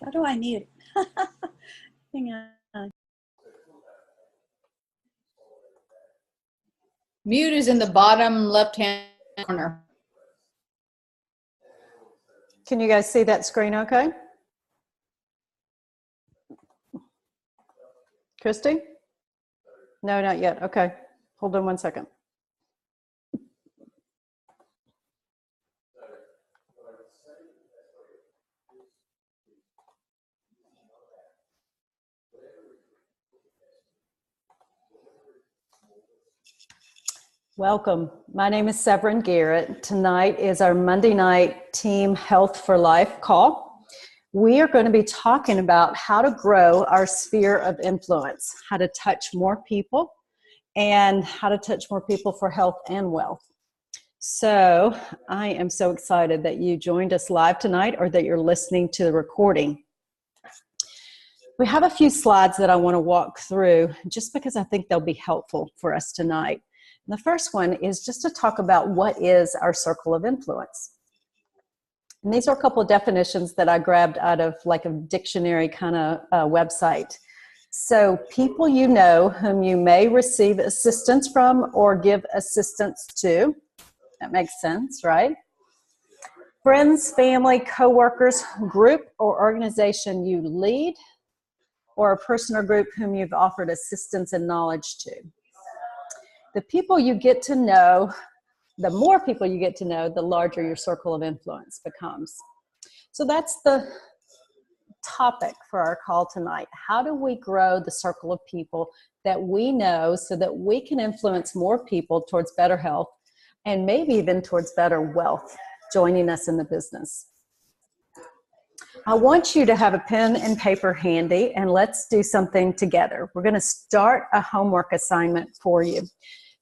How do I mute? Hang on. Mute is in the bottom left-hand corner. Can you guys see that screen okay? Christy? No, not yet. Okay. Hold on one second. Welcome. My name is Severin Garrett. Tonight is our Monday night Team Health for Life call. We are going to be talking about how to grow our sphere of influence, how to touch more people, and how to touch more people for health and wealth. So I am so excited that you joined us live tonight or that you're listening to the recording. We have a few slides that I want to walk through just because I think they'll be helpful for us tonight. And the first one is just to talk about what is our circle of influence. And these are a couple of definitions that I grabbed out of like a dictionary kind of website. So people you know whom you may receive assistance from or give assistance to. That makes sense, right? Friends, family, coworkers, group or organization you lead, or a person or group whom you've offered assistance and knowledge to. The people you get to know, the more people you get to know, the larger your circle of influence becomes. So that's the topic for our call tonight. How do we grow the circle of people that we know so that we can influence more people towards better health and maybe even towards better wealth joining us in the business? I want you to have a pen and paper handy, and let's do something together. We're going to start a homework assignment for you.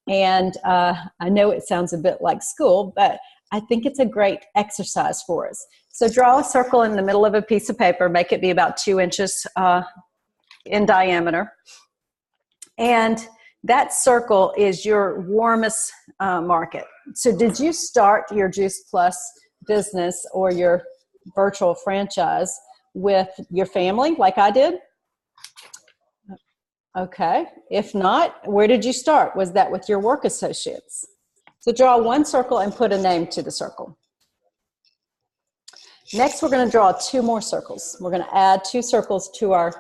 And I know it sounds a bit like school, but I think it's a great exercise for us. So draw a circle in the middle of a piece of paper, make it be about 2 inches in diameter. And that circle is your warmest market. So did you start your Juice Plus business or your virtual franchise with your family like I did? Okay. If not, where did you start? Was that with your work associates? So draw one circle and put a name to the circle. Next, we're going to draw 2 more circles. We're going to add 2 circles to our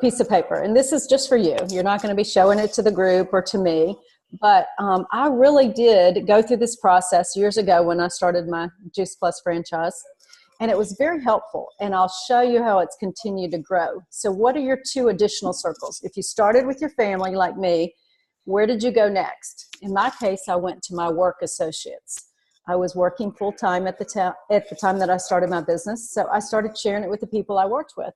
piece of paper. And this is just for you. You're not going to be showing it to the group or to me. But I really did go through this process years ago when I started my Juice Plus franchise. And it was very helpful. And I'll show you how it's continued to grow. So what are your 2 additional circles? If you started with your family like me, where did you go next? In my case, I went to my work associates. I was working full-time at the time that I started my business. So I started sharing it with the people I worked with.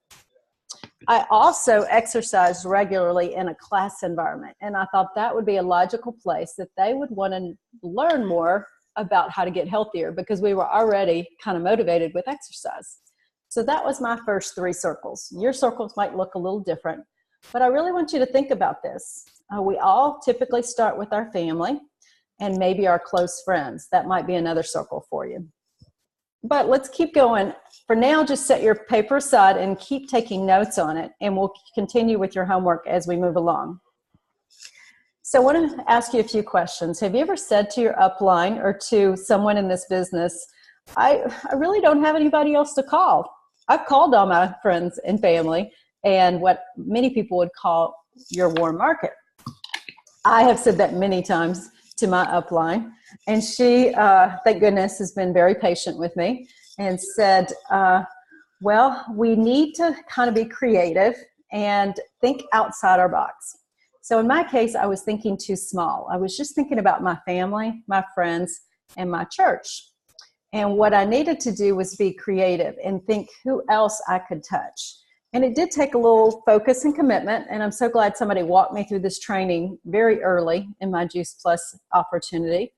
I also exercised regularly in a class environment, and I thought that would be a logical place that they would want to learn more about how to get healthier because we were already kind of motivated with exercise. So that was my first 3 circles. Your circles might look a little different, but I really want you to think about this. We all typically start with our family and maybe our close friends. That might be another circle for you. But let's keep going. For now, just set your paper aside and keep taking notes on it, and we'll continue with your homework as we move along. So I want to ask you a few questions. Have you ever said to your upline or to someone in this business, I really don't have anybody else to call? I've called all my friends and family and what many people would call your warm market. I have said that many times to my upline. And she, thank goodness, has been very patient with me and said, well, we need to kind of be creative and think outside our box. So in my case, I was thinking too small. I was just thinking about my family, my friends, and my church. And what I needed to do was be creative and think who else I could touch. And it did take a little focus and commitment, and I'm so glad somebody walked me through this training very early in my Juice Plus opportunity.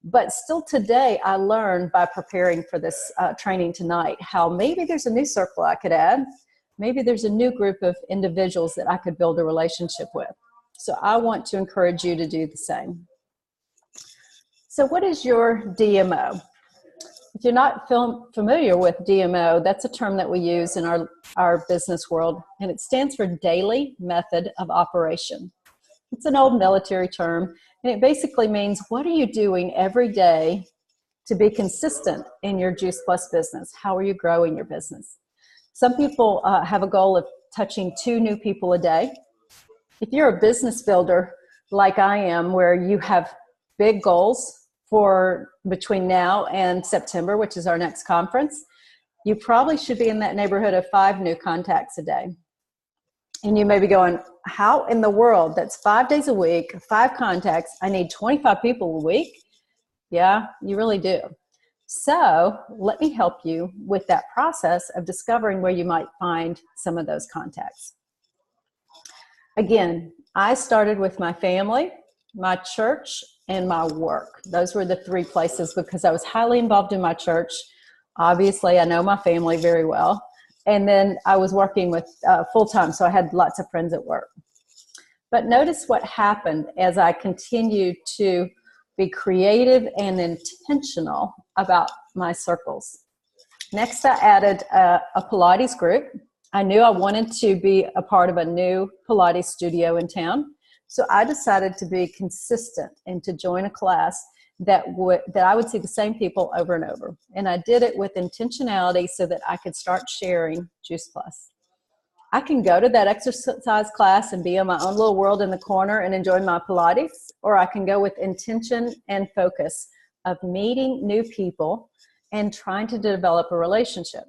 But still today, I learned by preparing for this training tonight how maybe there's a new circle I could add. Maybe there's a new group of individuals that I could build a relationship with. So I want to encourage you to do the same. So what is your DMO? if you're not familiar with DMO, that's a term that we use in our business world, and it stands for Daily Method of Operation. It's an old military term, and it basically means, what are you doing every day to be consistent in your Juice Plus business? How are you growing your business? Some people have a goal of touching 2 new people a day. If you're a business builder like I am, where you have big goals for between now and September, which is our next conference, you probably should be in that neighborhood of 5 new contacts a day. And you may be going, how in the world? That's 5 days a week, 5 contacts. I need 25 people a week. Yeah, you really do. So let me help you with that process of discovering where you might find some of those contacts. Again, I started with my family, my church, and my work. Those were the 3 places because I was highly involved in my church. Obviously, I know my family very well. And then I was working with full-time, so I had lots of friends at work. But notice what happened as I continued to be creative and intentional about my circles. Next, I added a Pilates group. I knew I wanted to be a part of a new Pilates studio in town. So I decided to be consistent and to join a class that I would see the same people over and over. And I did it with intentionality so that I could start sharing Juice Plus. I can go to that exercise class and be in my own little world in the corner and enjoy my Pilates, or I can go with intention and focus of meeting new people and trying to develop a relationship.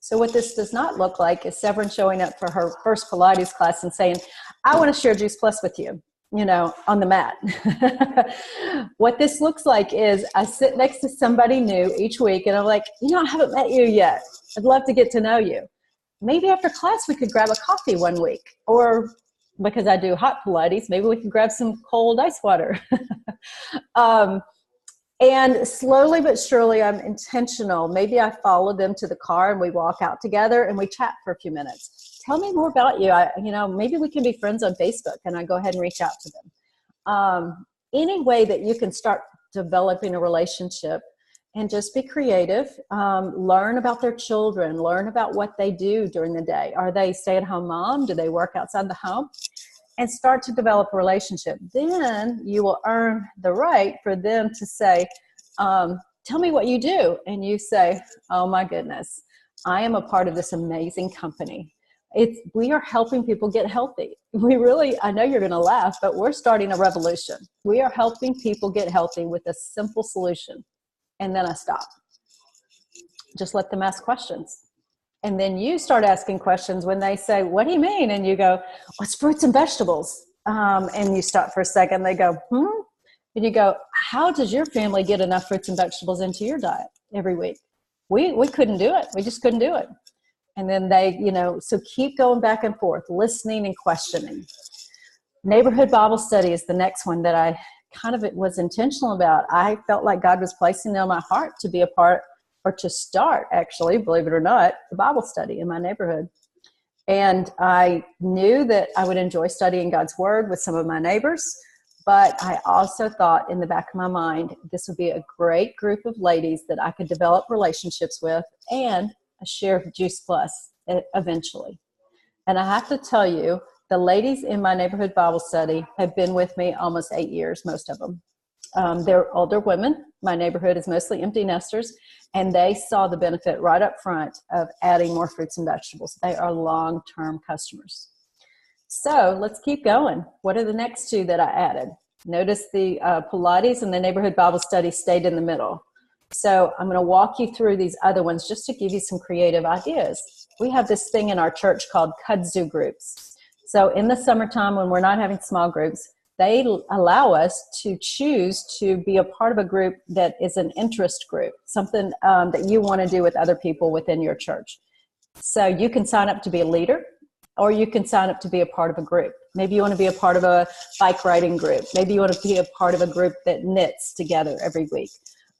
So what this does not look like is Severin showing up for her first Pilates class and saying, I want to share Juice Plus with you, on the mat. What this looks like is I sit next to somebody new each week and I'm like, I haven't met you yet. I'd love to get to know you. Maybe after class we could grab a coffee one week, or because I do hot Pilates, maybe we could grab some cold ice water. And slowly but surely, I'm intentional. Maybe I follow them to the car and we walk out together and we chat for a few minutes. Tell me more about you. Maybe we can be friends on Facebook, and I go ahead and reach out to them. Any way that you can start developing a relationship, and just be creative. Learn about their children. Learn about what they do during the day. Are they stay-at-home mom? Do they work outside the home? And start to develop a relationship. Then you will earn the right for them to say, tell me what you do. And you say, oh my goodness, I am a part of this amazing company. We are helping people get healthy. I know you're going to laugh, but we're starting a revolution. We are helping people get healthy with a simple solution. And then I stop. Just let them ask questions. And then you start asking questions when they say, what do you mean? And you go, it's fruits and vegetables. And you stop for a second. They go, And you go, how does your family get enough fruits and vegetables into your diet every week? We couldn't do it. We just couldn't do it. And then so keep going back and forth, listening and questioning. Neighborhood Bible study is the next one that I was intentional about. I felt like God was placing it on my heart to be a part, or to start, actually, believe it or not, the Bible study in my neighborhood. And I knew that I would enjoy studying God's Word with some of my neighbors, but I also thought in the back of my mind, this would be a great group of ladies that I could develop relationships with and share Juice Plus eventually. And I have to tell you, the ladies in my neighborhood Bible study have been with me almost 8 years, most of them. They're older women. My neighborhood is mostly empty nesters, and they saw the benefit right up front of adding more fruits and vegetables. They are long-term customers. So let's keep going. What are the next 2 that I added? Notice the Pilates and the neighborhood Bible study stayed in the middle. So I'm going to walk you through these other ones just to give you some creative ideas. We have this thing in our church called kudzu groups. So in the summertime, when we're not having small groups, they allow us to choose to be a part of a group that is an interest group, something that you want to do with other people within your church. So you can sign up to be a leader, or you can sign up to be a part of a group. Maybe you want to be a part of a bike riding group. Maybe you want to be a part of a group that knits together every week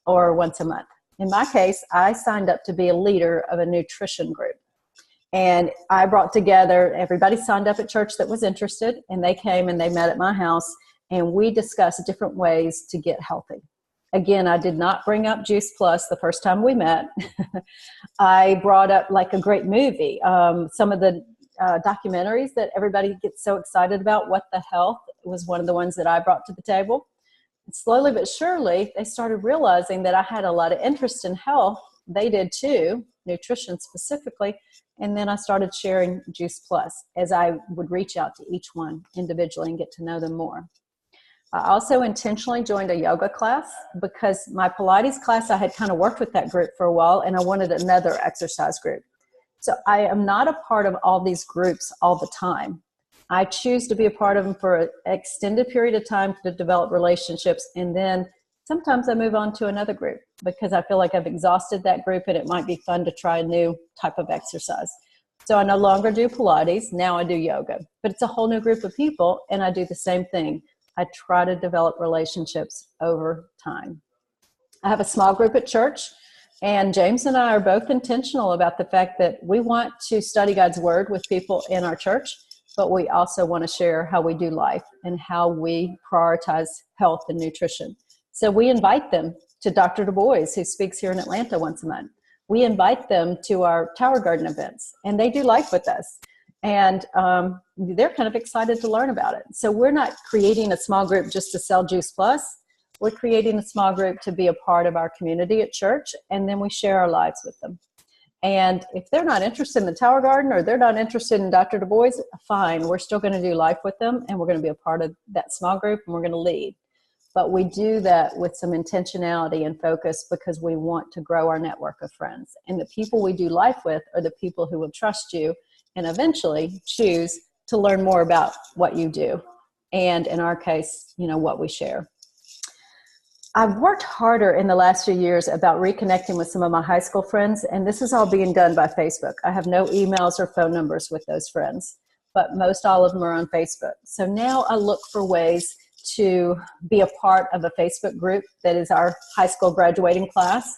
or once a month. In my case, I signed up to be a leader of a nutrition group. And I brought together, everybody signed up at church that was interested, and they came and they met at my house, and we discussed different ways to get healthy. Again, I did not bring up Juice Plus the first time we met. I brought up like a great movie. Some of the documentaries that everybody gets so excited about, What the Health, was one of the ones that I brought to the table. And slowly but surely, they started realizing that I had a lot of interest in health. They did too, nutrition specifically. And then I started sharing Juice Plus as I would reach out to each one individually and get to know them more. I also intentionally joined a yoga class because my Pilates class, I had kind of worked with that group for a while, and I wanted another exercise group. So I am not a part of all these groups all the time. I choose to be a part of them for an extended period of time to develop relationships, and then sometimes I move on to another group because I feel like I've exhausted that group and it might be fun to try a new type of exercise. So I no longer do Pilates, now I do yoga. But it's a whole new group of people, and I do the same thing. I try to develop relationships over time. I have a small group at church, and James and I are both intentional about the fact that we want to study God's Word with people in our church, but we also want to share how we do life and how we prioritize health and nutrition. So we invite them to Dr. Du Bois, who speaks here in Atlanta once a month. We invite them to our Tower Garden events, and they do life with us. And they're kind of excited to learn about it. So we're not creating a small group just to sell Juice Plus. We're creating a small group to be a part of our community at church, and then we share our lives with them. And if they're not interested in the Tower Garden or they're not interested in Dr. Du Bois, fine. We're still going to do life with them, and we're going to be a part of that small group, and we're going to lead. But we do that with some intentionality and focus because we want to grow our network of friends. And the people we do life with are the people who will trust you and eventually choose to learn more about what you do. And in our case, what we share. I've worked harder in the last few years about reconnecting with some of my high school friends, and this is all being done by Facebook. I have no emails or phone numbers with those friends, but most all of them are on Facebook. So now I look for ways to be a part of a Facebook group that is our high school graduating class.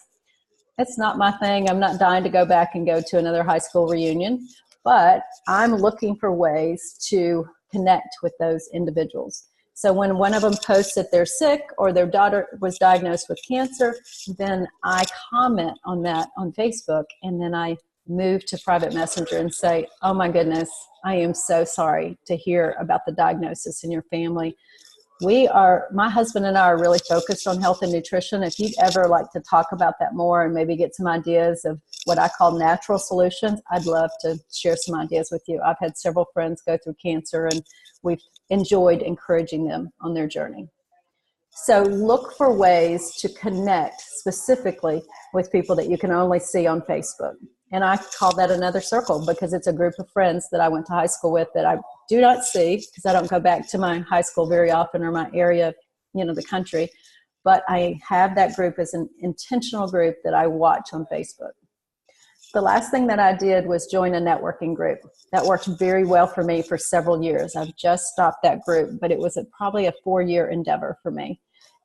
It's not my thing. I'm not dying to go back and go to another high school reunion, but I'm looking for ways to connect with those individuals. So when one of them posts that they're sick or their daughter was diagnosed with cancer, then I comment on that on Facebook, and then I move to private messenger and say, oh my goodness, I am so sorry to hear about the diagnosis in your family. My husband and I are really focused on health and nutrition. If you'd ever like to talk about that more and maybe get some ideas of what I call natural solutions, I'd love to share some ideas with you. I've had several friends go through cancer, and we've enjoyed encouraging them on their journey. So look for ways to connect specifically with people that you can only see on Facebook. And I call that another circle because it's a group of friends that I went to high school with that I do not see because I don't go back to my high school very often or my area, the country. But I have that group as an intentional group that I watch on Facebook. The last thing that I did was join a networking group. That worked very well for me for several years. I've just stopped that group, but it was probably a 4-year endeavor for me.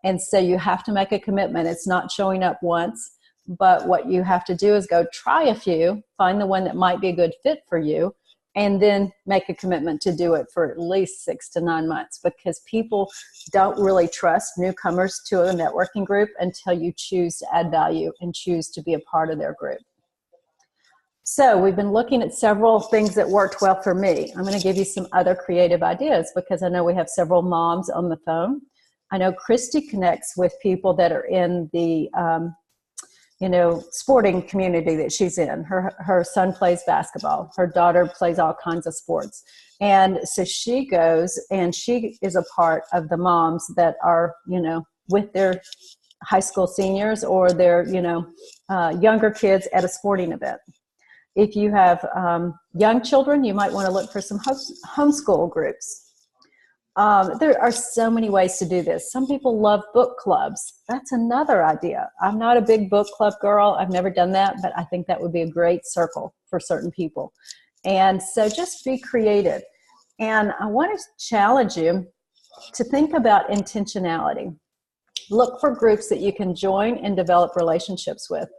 And so you have to make a commitment. It's not showing up once. But what you have to do is go try a few, find the one that might be a good fit for you, and then make a commitment to do it for at least 6 to 9 months, because people don't really trust newcomers to a networking group until you choose to add value and choose to be a part of their group. So we've been looking at several things that worked well for me. I'm going to give you some other creative ideas because I know we have several moms on the phone. I know Christy connects with people that are in the sporting community that she's in. Her son plays basketball. Her daughter plays all kinds of sports. And so she goes and she is a part of the moms that are, with their high school seniors or their, younger kids at a sporting event. If you have young children, you might want to look for some homeschool groups. There are so many ways to do this. Some people love book clubs. That's another idea. I'm not a big book club girl. I've never done that, but I think that would be a great circle for certain people. And so just be creative. And I want to challenge you to think about intentionality. Look for groups that you can join and develop relationships with.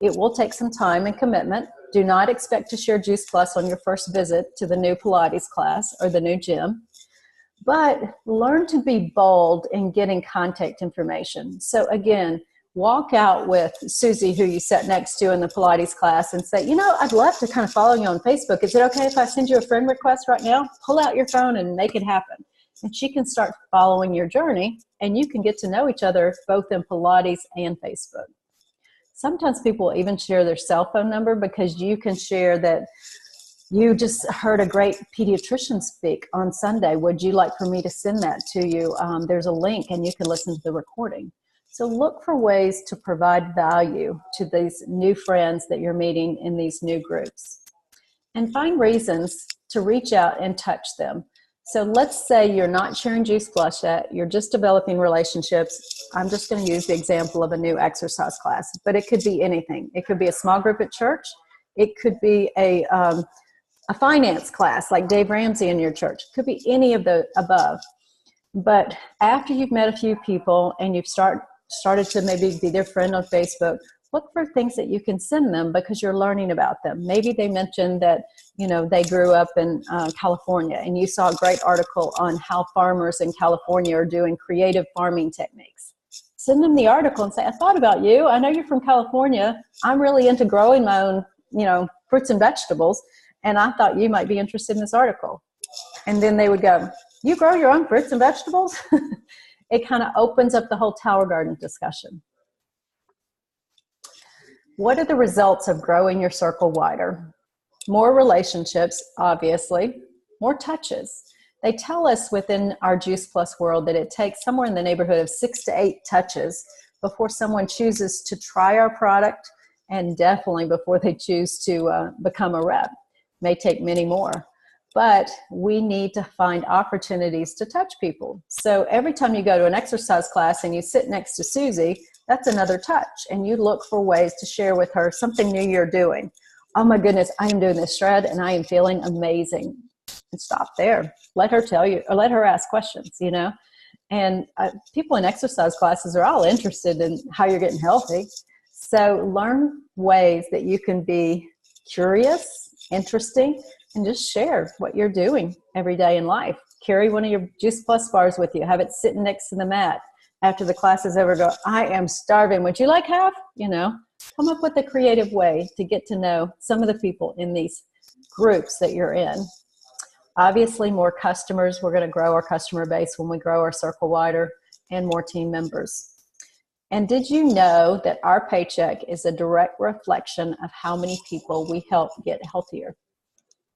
It will take some time and commitment. Do not expect to share Juice Plus on your first visit to the new Pilates class or the new gym. But learn to be bold in getting contact information. So again, walk out with Susie, who you sat next to in the Pilates class, and say, I'd love to kind of follow you on Facebook. Is it okay if I send you a friend request right now? Pull out your phone and make it happen. And she can start following your journey, and you can get to know each other both in Pilates and Facebook. Sometimes people will even share their cell phone number, because you can share that you just heard a great pediatrician speak on Sunday. Would you like for me to send that to you? There's a link and you can listen to the recording. So look for ways to provide value to these new friends that you're meeting in these new groups. And find reasons to reach out and touch them. So let's say you're not sharing Juice Plus yet, you're just developing relationships. I'm just going to use the example of a new exercise class, but it could be anything. It could be a small group at church. It could be a finance class like Dave Ramsey in your church. It could be any of the above. But after you've met a few people and you've started to maybe be their friend on Facebook, look for things that you can send them, because you're learning about them. Maybe they mentioned that, they grew up in California, and you saw a great article on how farmers in California are doing creative farming techniques. Send them the article and say, I thought about you. I know you're from California. I'm really into growing my own, fruits and vegetables. And I thought you might be interested in this article. And then they would go, you grow your own fruits and vegetables? It kind of opens up the whole Tower Garden discussion. What are the results of growing your circle wider? More relationships, obviously. More touches. They tell us within our Juice Plus world that it takes somewhere in the neighborhood of 6 to 8 touches before someone chooses to try our product, and definitely before they choose to become a rep. May take many more, but we need to find opportunities to touch people. So every time you go to an exercise class and you sit next to Susie, that's another touch, and you look for ways to share with her something new you're doing. Oh my goodness, I am doing this shred and I am feeling amazing. And stop there. Let her tell you, or let her ask questions, And people in exercise classes are all interested in how you're getting healthy. So learn ways that you can be curious, interesting, and just share what you're doing every day in life. Carry one of your Juice Plus bars with you. Have it sitting next to the mat. After the class is over, go, I am starving. Would you like half? Come up with a creative way to get to know some of the people in these groups that you're in. Obviously, more customers. We're going to grow our customer base when we grow our circle wider, and more team members. And did you know that our paycheck is a direct reflection of how many people we help get healthier?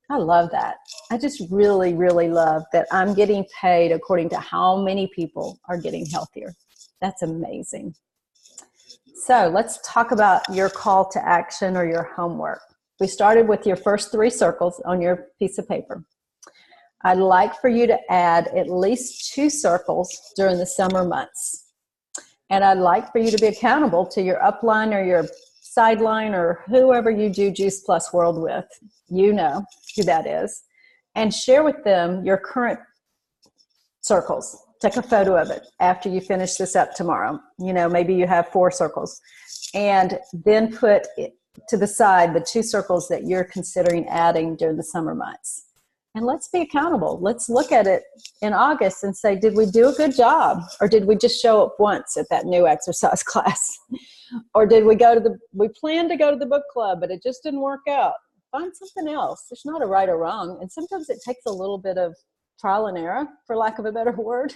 I love that. I just really, really love that I'm getting paid according to how many people are getting healthier. That's amazing. So let's talk about your call to action or your homework. We started with your first 3 circles on your piece of paper. I'd like for you to add at least 2 circles during the summer months. And I'd like for you to be accountable to your upline or your sideline or whoever you do Juice Plus World with. You know who that is. And share with them your current circles. Take a photo of it after you finish this up tomorrow. Maybe you have 4 circles. And then put to the side the 2 circles that you're considering adding during the summer months. And let's be accountable. Let's look at it in August and say, did we do a good job? Or did we just show up once at that new exercise class? Or did we we planned to go to the book club, but it just didn't work out? Find something else. There's not a right or wrong. And sometimes it takes a little bit of trial and error, for lack of a better word,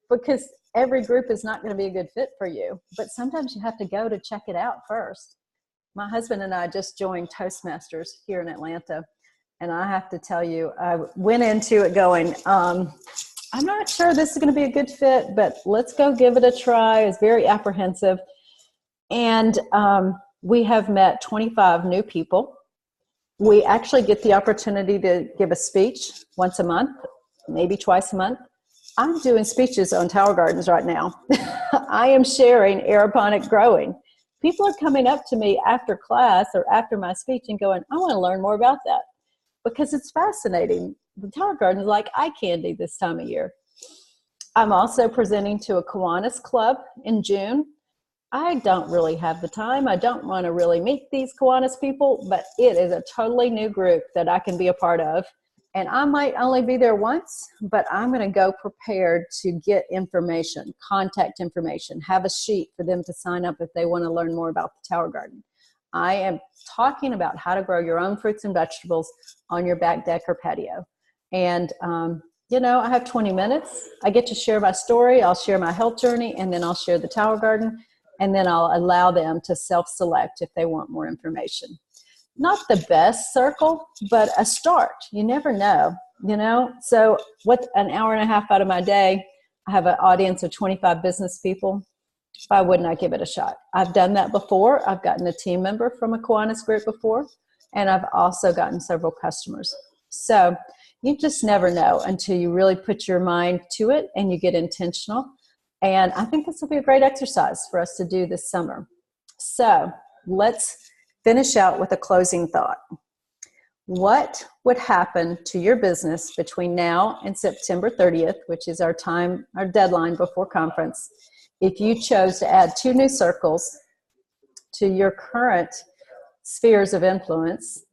because every group is not going to be a good fit for you. But sometimes you have to go to check it out first. My husband and I just joined Toastmasters here in Atlanta. And I have to tell you, I went into it going, I'm not sure this is going to be a good fit, but let's go give it a try. I was very apprehensive. And we have met 25 new people. We actually get the opportunity to give a speech once a month, maybe twice a month. I'm doing speeches on Tower Gardens right now. I am sharing aeroponic growing. People are coming up to me after class or after my speech and going, I want to learn more about that. Because it's fascinating. The Tower Garden is like eye candy this time of year. I'm also presenting to a Kiwanis Club in June. I don't really have the time. I don't want to really meet these Kiwanis people, but it is a totally new group that I can be a part of. And I might only be there once, but I'm going to go prepared to get information, contact information, have a sheet for them to sign up if they want to learn more about the Tower Garden. I am talking about how to grow your own fruits and vegetables on your back deck or patio. And, you know, I have 20 minutes. I get to share my story. I'll share my health journey, and then I'll share the Tower Garden, and then I'll allow them to self-select if they want more information. Not the best circle, but a start. You never know, you know? So what, an hour and a half out of my day, I have an audience of 25 business people. Why wouldn't I give it a shot? I've done that before. I've gotten a team member from a Kiwanis group before, and I've also gotten several customers. So you just never know until you really put your mind to it and you get intentional. And I think this will be a great exercise for us to do this summer. So let's finish out with a closing thought. What would happen to your business between now and September 30th, which is our deadline before conference, if you chose to add 2 new circles to your current spheres of influence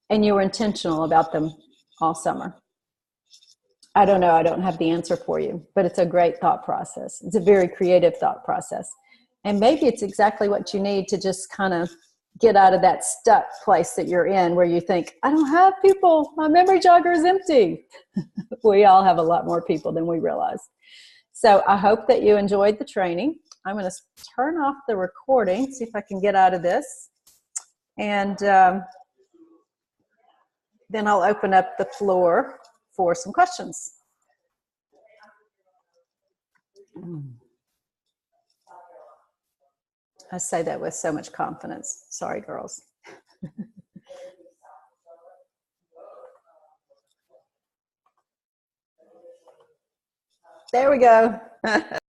and you were intentional about them all summer? I don't know. I don't have the answer for you, but it's a great thought process. It's a very creative thought process. And maybe it's exactly what you need to just kind of get out of that stuck place that you're in where you think, I don't have people. My memory jogger is empty. We all have a lot more people than we realize. So I hope that you enjoyed the training. I'm going to turn off the recording, see if I can get out of this. And then I'll open up the floor for some questions. I say that with so much confidence. Sorry, girls. There we go.